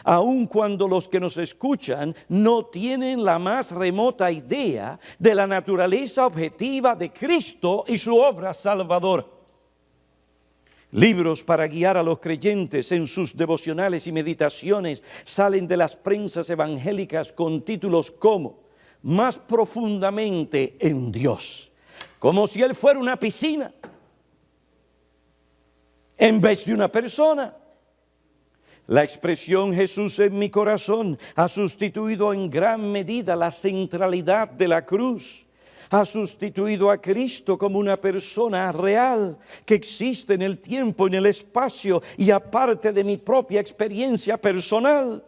aun cuando los que nos escuchan no tienen la más remota idea de la naturaleza objetiva de Cristo y su obra salvadora. Libros para guiar a los creyentes en sus devocionales y meditaciones salen de las prensas evangélicas con títulos como Más profundamente en Dios, como si Él fuera una piscina en vez de una persona. La expresión Jesús en mi corazón ha sustituido en gran medida la centralidad de la cruz. Ha sustituido a Cristo como una persona real que existe en el tiempo, en el espacio y aparte de mi propia experiencia personal.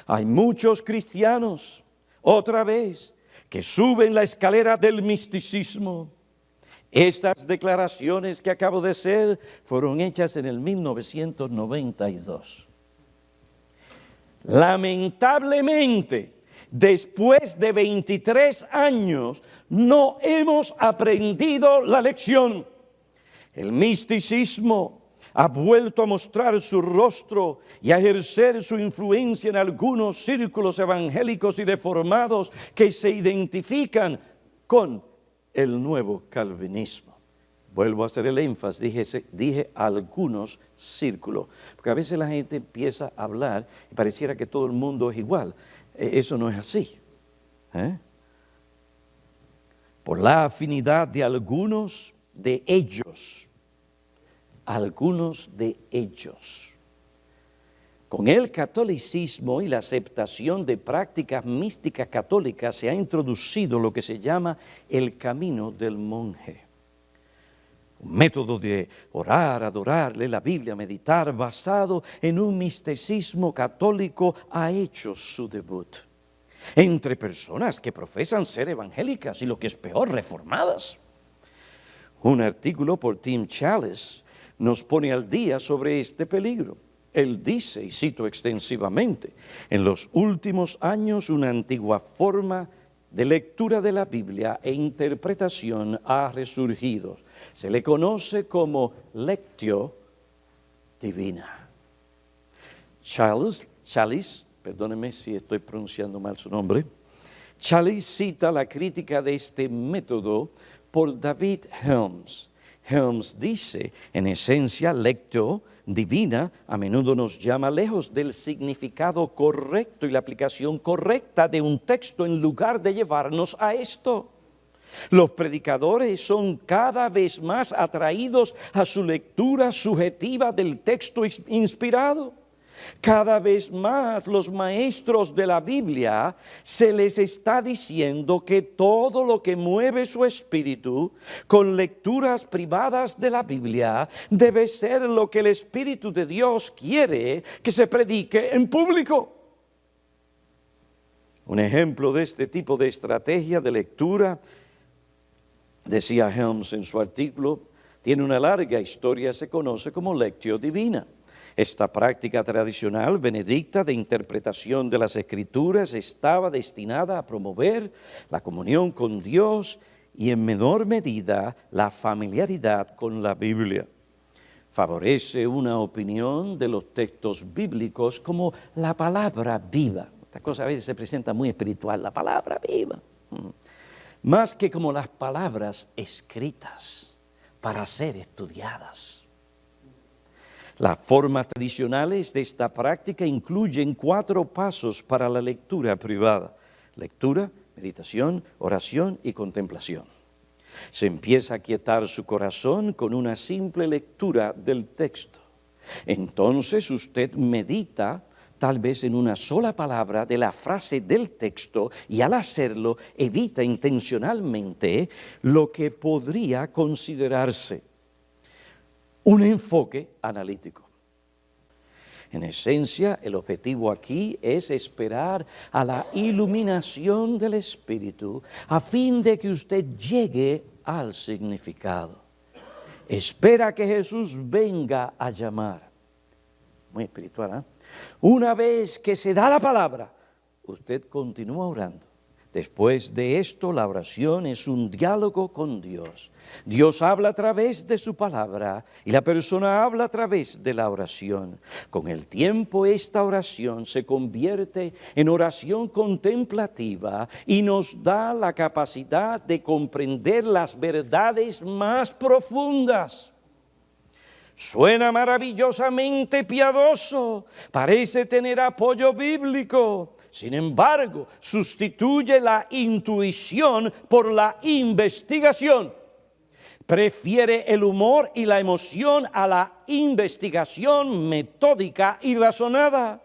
Hay muchos cristianos, otra vez, que suben la escalera del misticismo. Estas declaraciones que acabo de hacer fueron hechas en el 1992. Lamentablemente, después de 23 años, no hemos aprendido la lección. El misticismo ha vuelto a mostrar su rostro y a ejercer su influencia en algunos círculos evangélicos y reformados que se identifican con el nuevo calvinismo. Vuelvo a hacer el énfasis, dije algunos círculos, porque a veces la gente empieza a hablar y pareciera que todo el mundo es igual. Eso no es así. Por la afinidad de algunos de ellos, con el catolicismo y la aceptación de prácticas místicas católicas se ha introducido lo que se llama el camino del monje. Un método de orar, adorar, leer la Biblia, meditar, basado en un misticismo católico, ha hecho su debut entre personas que profesan ser evangélicas y, lo que es peor, reformadas. Un artículo por Tim Challies nos pone al día sobre este peligro. Él dice, y cito extensivamente, en los últimos años una antigua forma de lectura de la Biblia e interpretación ha resurgido. Se le conoce como lectio divina. Challies, perdóneme si estoy pronunciando mal su nombre, Challies cita la crítica de este método por David Helms. Helms dice, en esencia, lectio divina a menudo nos llama lejos del significado correcto y la aplicación correcta de un texto en lugar de llevarnos a esto. Los predicadores son cada vez más atraídos a su lectura subjetiva del texto inspirado. Cada vez más los maestros de la Biblia se les está diciendo que todo lo que mueve su espíritu con lecturas privadas de la Biblia debe ser lo que el Espíritu de Dios quiere que se predique en público. Un ejemplo de este tipo de estrategia de lectura, decía Helms en su artículo, tiene una larga historia, se conoce como lectio divina. Esta práctica tradicional benedicta de interpretación de las Escrituras estaba destinada a promover la comunión con Dios y en menor medida la familiaridad con la Biblia. Favorece una opinión de los textos bíblicos como la palabra viva. Esta cosa a veces se presenta muy espiritual, la palabra viva. Más que como las palabras escritas para ser estudiadas. Las formas tradicionales de esta práctica incluyen 4 pasos para la lectura privada: lectura, meditación, oración y contemplación. Se empieza a aquietar su corazón con una simple lectura del texto. Entonces usted medita tal vez en una sola palabra de la frase del texto y al hacerlo evita intencionalmente lo que podría considerarse un enfoque analítico. En esencia, el objetivo aquí es esperar a la iluminación del Espíritu a fin de que usted llegue al significado. Espera que Jesús venga a llamar. Muy espiritual, ¿eh? Una vez que se da la palabra, usted continúa orando. Después de esto, la oración es un diálogo con Dios. Dios habla a través de su palabra y la persona habla a través de la oración. Con el tiempo, esta oración se convierte en oración contemplativa y nos da la capacidad de comprender las verdades más profundas. Suena maravillosamente piadoso, parece tener apoyo bíblico. Sin embargo, sustituye la intuición por la investigación. Prefiere el humor y la emoción a la investigación metódica y razonada.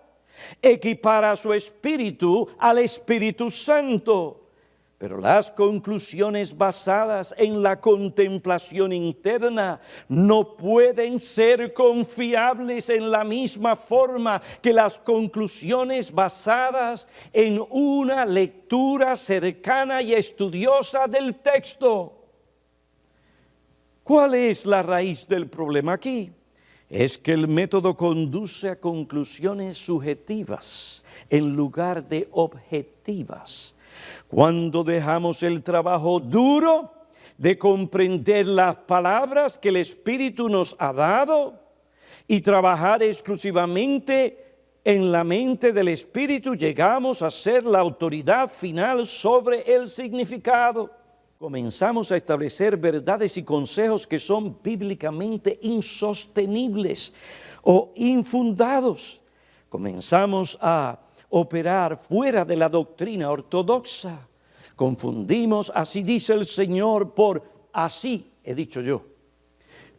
Equipara su espíritu al Espíritu Santo. Pero las conclusiones basadas en la contemplación interna no pueden ser confiables en la misma forma que las conclusiones basadas en una lectura cercana y estudiosa del texto. ¿Cuál es la raíz del problema aquí? Es que el método conduce a conclusiones subjetivas en lugar de objetivas. Cuando dejamos el trabajo duro de comprender las palabras que el Espíritu nos ha dado y trabajar exclusivamente en la mente del Espíritu, llegamos a ser la autoridad final sobre el significado. Comenzamos a establecer verdades y consejos que son bíblicamente insostenibles o infundados. Comenzamos a operar fuera de la doctrina ortodoxa. Confundimos así dice el Señor por así he dicho yo.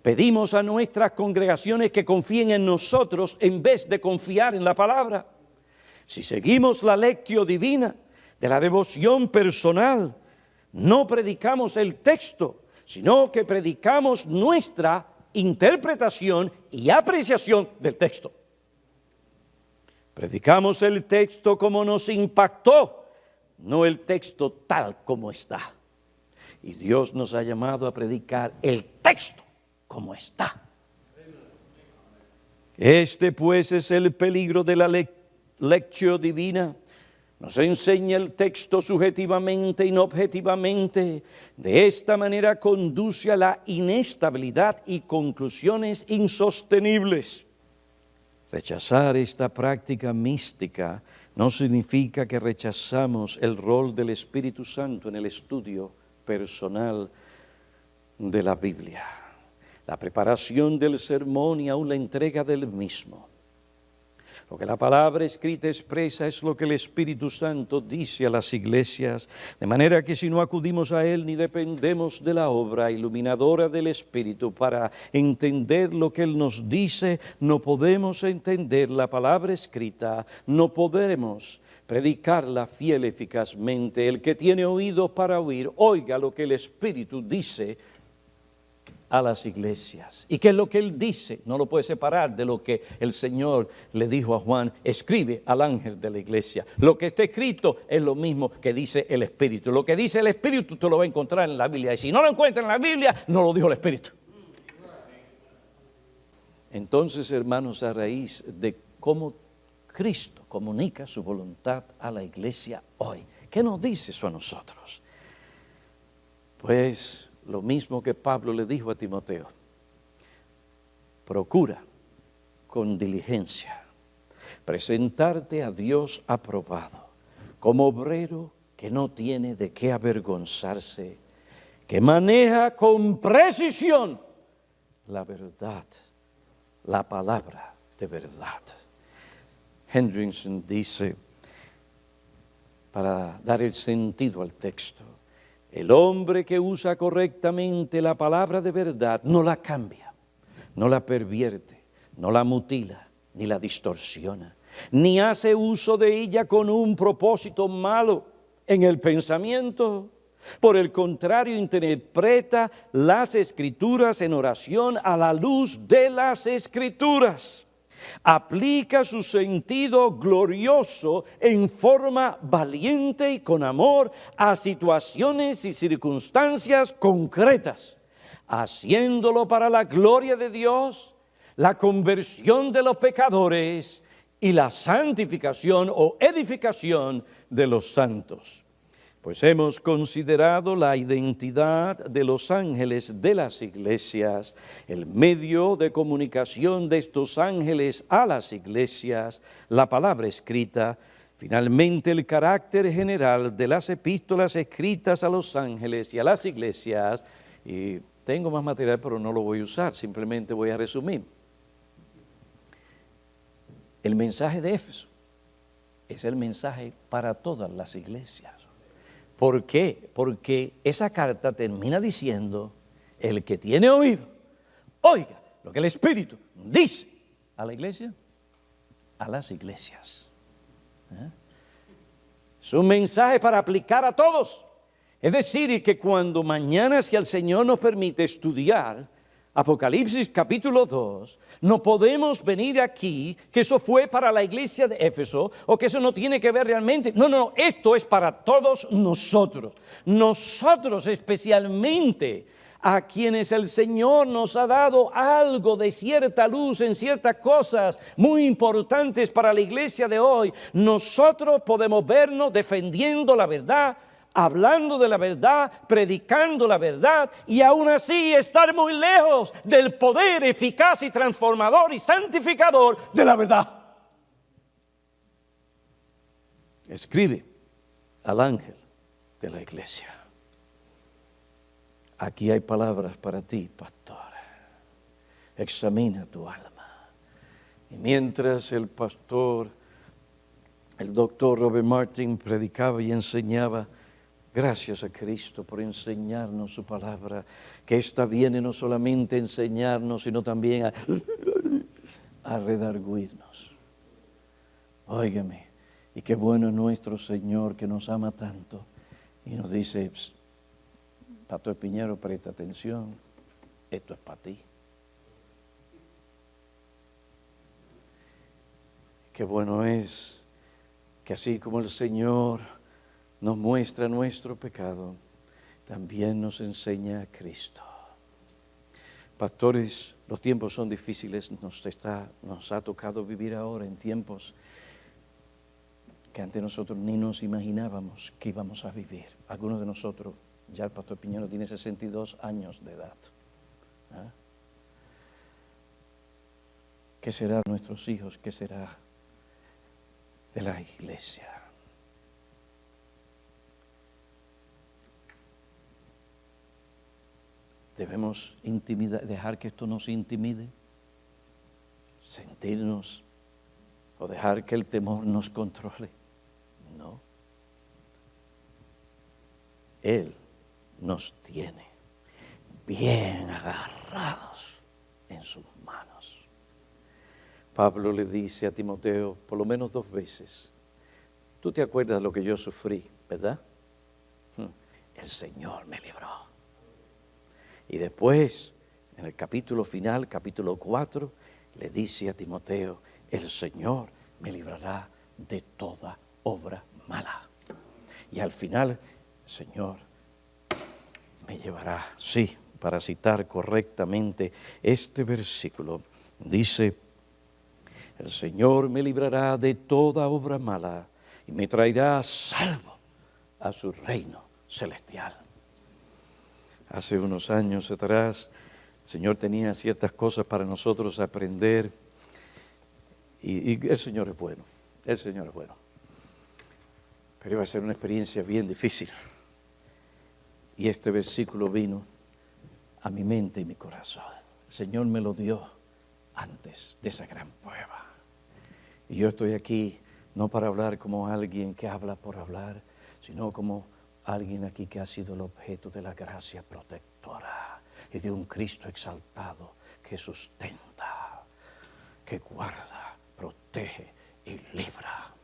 Pedimos a nuestras congregaciones que confíen en nosotros en vez de confiar en la palabra. Si seguimos la lectio divina de la devoción personal, no predicamos el texto, sino que predicamos nuestra interpretación y apreciación del texto. Predicamos el texto como nos impactó, no el texto tal como está. Y Dios nos ha llamado a predicar el texto como está. Este pues es el peligro de la lección divina. Nos enseña el texto subjetivamente y no objetivamente. De esta manera conduce a la inestabilidad y conclusiones insostenibles. Rechazar esta práctica mística no significa que rechazamos el rol del Espíritu Santo en el estudio personal de la Biblia, la preparación del sermón y aún la entrega del mismo. Lo que la palabra escrita expresa es lo que el Espíritu Santo dice a las iglesias, de manera que si no acudimos a Él ni dependemos de la obra iluminadora del Espíritu para entender lo que Él nos dice, no podemos entender la palabra escrita, no podremos predicarla fiel y eficazmente. El que tiene oídos para oír, oiga lo que el Espíritu dice a las iglesias. ¿Y qué es lo que Él dice? No lo puede separar de lo que el Señor le dijo a Juan. Escribe al ángel de la iglesia. Lo que está escrito es lo mismo que dice el Espíritu. Lo que dice el Espíritu tú lo vas a encontrar en la Biblia. Y si no lo encuentras en la Biblia, no lo dijo el Espíritu. Entonces, hermanos, a raíz de cómo Cristo comunica su voluntad a la iglesia hoy, ¿qué nos dice eso a nosotros? Pues lo mismo que Pablo le dijo a Timoteo: procura con diligencia presentarte a Dios aprobado, como obrero que no tiene de qué avergonzarse, que maneja con precisión la verdad, la palabra de verdad. Hendrickson dice, para dar el sentido al texto, el hombre que usa correctamente la palabra de verdad no la cambia, no la pervierte, no la mutila, ni la distorsiona, ni hace uso de ella con un propósito malo en el pensamiento. Por el contrario, interpreta las Escrituras en oración a la luz de las Escrituras. Aplica su sentido glorioso en forma valiente y con amor a situaciones y circunstancias concretas, haciéndolo para la gloria de Dios, la conversión de los pecadores y la santificación o edificación de los santos. Pues hemos considerado la identidad de los ángeles de las iglesias, el medio de comunicación de estos ángeles a las iglesias, la palabra escrita, finalmente el carácter general de las epístolas escritas a los ángeles y a las iglesias. Y tengo más material, pero no lo voy a usar, simplemente voy a resumir. El mensaje de Éfeso es el mensaje para todas las iglesias. ¿Por qué? Porque esa carta termina diciendo, el que tiene oído, oiga lo que el Espíritu dice a la iglesia, a las iglesias. Es un mensaje para aplicar a todos. Es decir, que cuando mañana, si el Señor nos permite estudiar Apocalipsis capítulo 2, no podemos venir aquí que eso fue para la iglesia de Éfeso o que eso no tiene que ver realmente. No, esto es para todos nosotros. Nosotros especialmente a quienes el Señor nos ha dado algo de cierta luz en ciertas cosas muy importantes para la iglesia de hoy. Nosotros podemos vernos defendiendo la verdad, hablando de la verdad, predicando la verdad y aún así estar muy lejos del poder eficaz y transformador y santificador de la verdad. Escribe al ángel de la iglesia. Aquí hay palabras para ti, pastor. Examina tu alma. Y mientras el doctor Robert Martin predicaba y enseñaba, gracias a Cristo por enseñarnos su palabra, que esta viene no solamente a enseñarnos, sino también a redarguirnos. Óigame, y qué bueno es nuestro Señor que nos ama tanto y nos dice, Pastor Piñero, presta atención, esto es para ti. Qué bueno es que así como el Señor nos muestra nuestro pecado, también nos enseña a Cristo. Pastores, los tiempos son difíciles, nos ha tocado vivir ahora en tiempos que antes nosotros ni nos imaginábamos que íbamos a vivir. Algunos de nosotros, ya el pastor Piñero tiene 62 años de edad. ¿Qué será de nuestros hijos? ¿Qué será de la iglesia? Debemos dejar que esto nos intimide, sentirnos o dejar que el temor nos controle. No. Él nos tiene bien agarrados en sus manos. Pablo le dice a Timoteo por lo menos 2 veces, tú te acuerdas de lo que yo sufrí, ¿verdad? El Señor me libró. Y después, en el capítulo final, capítulo 4, le dice a Timoteo, el Señor me librará de toda obra mala. Y al final, el Señor me llevará, sí, para citar correctamente este versículo, dice, el Señor me librará de toda obra mala y me traerá salvo a su reino celestial. Hace unos años atrás, el Señor tenía ciertas cosas para nosotros aprender y el Señor es bueno, el Señor es bueno. Pero iba a ser una experiencia bien difícil. Y este versículo vino a mi mente y mi corazón. El Señor me lo dio antes de esa gran prueba. Y yo estoy aquí no para hablar como alguien que habla por hablar, sino como alguien aquí que ha sido el objeto de la gracia protectora y de un Cristo exaltado que sustenta, que guarda, protege y libra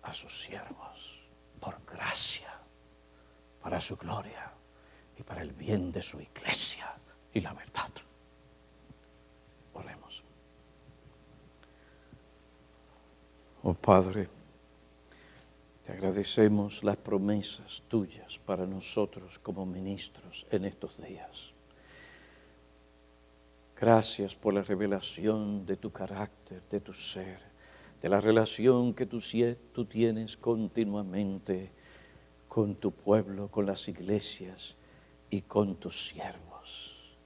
a sus siervos por gracia, para su gloria y para el bien de su iglesia y la verdad. Oremos. Oh Padre, te agradecemos las promesas tuyas para nosotros como ministros en estos días. Gracias por la revelación de tu carácter, de tu ser, de la relación que tú tienes continuamente con tu pueblo, con las iglesias y con tus siervos.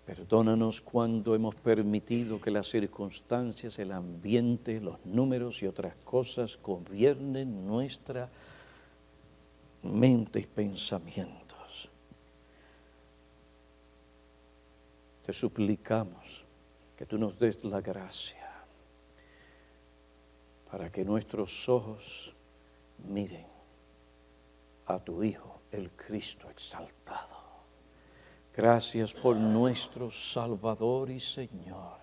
Perdónanos cuando hemos permitido que las circunstancias, el ambiente, los números y otras cosas gobiernen nuestra mente y pensamientos. Te suplicamos que tú nos des la gracia para que nuestros ojos miren a tu Hijo, el Cristo exaltado. Gracias por nuestro Salvador y Señor.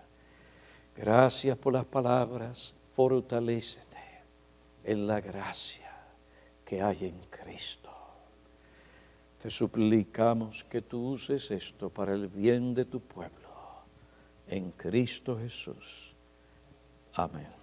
Gracias por las palabras. Fortalécete en la gracia que hay en Cristo. Te suplicamos que tú uses esto para el bien de tu pueblo. En Cristo Jesús. Amén.